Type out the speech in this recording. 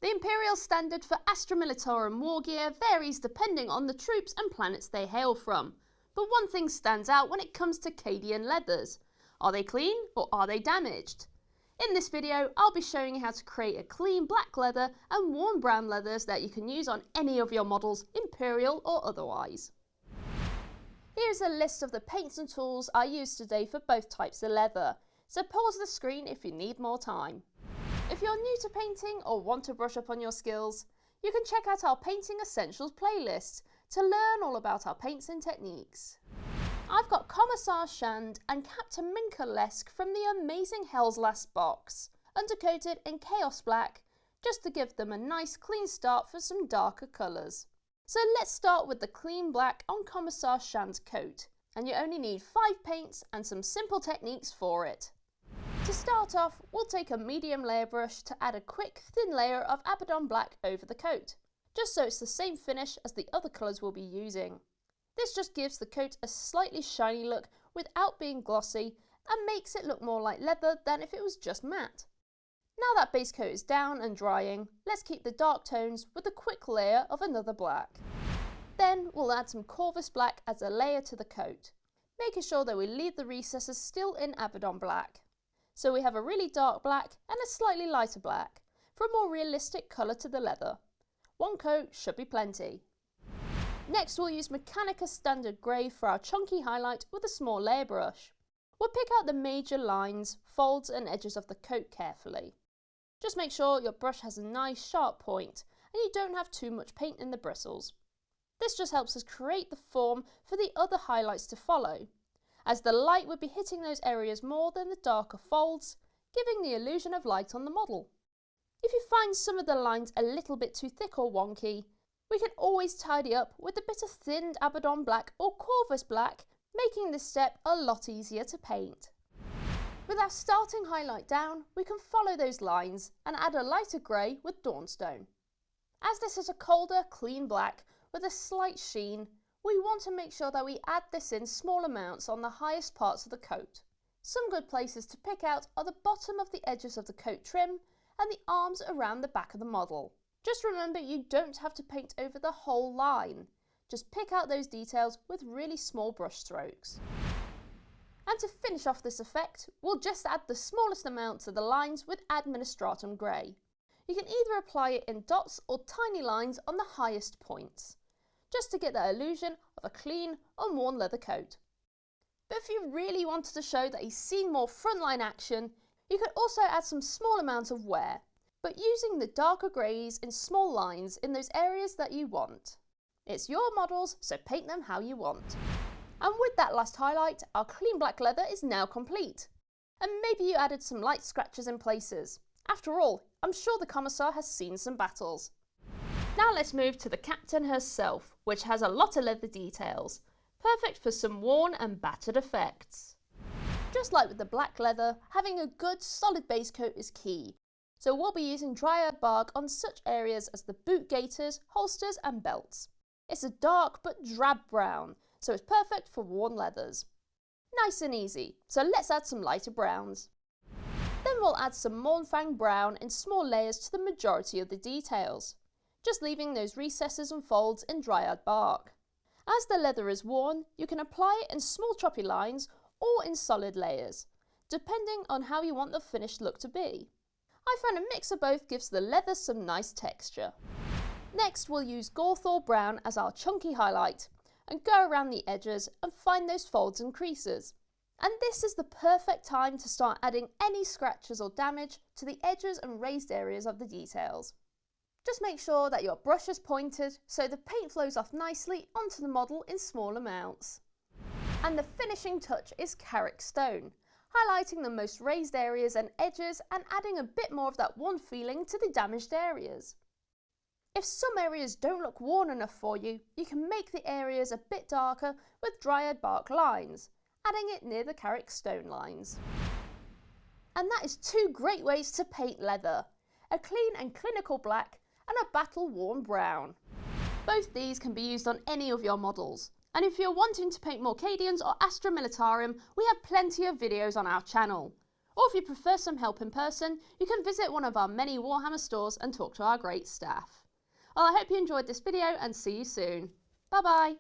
The Imperial standard for Astra Militarum war gear varies depending on the troops and planets they hail from, but one thing stands out when it comes to Cadian leathers. Are they clean or are they damaged? In this video, I'll be showing you how to create a clean black leather and worn brown leathers that you can use on any of your models, Imperial or otherwise. Here's a list of the paints and tools I used today for both types of leather, so pause the screen if you need more time. If you're new to painting or want to brush up on your skills, you can check out our Painting Essentials playlist to learn all about our paints and techniques. I've got Commissar Shand and Captain Minka Lesk from the amazing Hell's Last box, undercoated in Chaos Black, just to give them a nice clean start for some darker colours. So let's start with the clean black on Commissar Shand's coat, and you only need 5 paints and some simple techniques for it. To start off, we'll take a medium layer brush to add a quick thin layer of Abaddon Black over the coat, just so it's the same finish as the other colours we'll be using. This just gives the coat a slightly shiny look without being glossy and makes it look more like leather than if it was just matte. Now that base coat is down and drying, let's keep the dark tones with a quick layer of another black. Then we'll add some Corvus Black as a layer to the coat, making sure that we leave the recesses still in Abaddon Black. So we have a really dark black and a slightly lighter black, for a more realistic colour to the leather. One coat should be plenty. Next we'll use Mechanica Standard Grey for our chunky highlight with a small layer brush. We'll pick out the major lines, folds and edges of the coat carefully. Just make sure your brush has a nice sharp point and you don't have too much paint in the bristles. This just helps us create the form for the other highlights to follow, as the light would be hitting those areas more than the darker folds, giving the illusion of light on the model. If you find some of the lines a little bit too thick or wonky, we can always tidy up with a bit of thinned Abaddon Black or Corvus Black, making this step a lot easier to paint. With our starting highlight down, we can follow those lines and add a lighter grey with Dawnstone. As this is a colder, clean black with a slight sheen, we want to make sure that we add this in small amounts on the highest parts of the coat. Some good places to pick out are the bottom of the edges of the coat trim and the arms around the back of the model. Just remember you don't have to paint over the whole line. Just pick out those details with really small brush strokes. And to finish off this effect, we'll just add the smallest amount to the lines with Administratum Grey. You can either apply it in dots or tiny lines on the highest points, just to get that illusion of a clean, unworn leather coat. But if you really wanted to show that he's seen more frontline action, you could also add some small amounts of wear, but using the darker greys in small lines in those areas that you want. It's your models, so paint them how you want. And with that last highlight, our clean black leather is now complete. And maybe you added some light scratches in places. After all, I'm sure the Commissar has seen some battles. Now let's move to the Captain herself, which has a lot of leather details, perfect for some worn and battered effects. Just like with the black leather, having a good solid base coat is key. So we'll be using Dryad Bark on such areas as the boot gaiters, holsters and belts. It's a dark but drab brown, so it's perfect for worn leathers. Nice and easy, so let's add some lighter browns. Then we'll add some Mournfang brown in small layers to the majority of the details, just leaving those recesses and folds in Dryad Bark. As the leather is worn, you can apply it in small choppy lines or in solid layers, depending on how you want the finished look to be. I find a mix of both gives the leather some nice texture. Next we'll use Gawthor Brown as our chunky highlight and go around the edges and find those folds and creases. And this is the perfect time to start adding any scratches or damage to the edges and raised areas of the details. Just make sure that your brush is pointed so the paint flows off nicely onto the model in small amounts. And the finishing touch is Carrick Stone, highlighting the most raised areas and edges and adding a bit more of that worn feeling to the damaged areas. If some areas don't look worn enough for you, you can make the areas a bit darker with Dryad Bark lines, adding it near the Carrick Stone lines. And that is 2 great ways to paint leather, a clean and clinical black and a battle-worn brown. Both these can be used on any of your models. And if you're wanting to paint more Cadians or Astra Militarum, we have plenty of videos on our channel. Or if you prefer some help in person, you can visit one of our many Warhammer stores and talk to our great staff. Well, I hope you enjoyed this video and see you soon. Bye bye!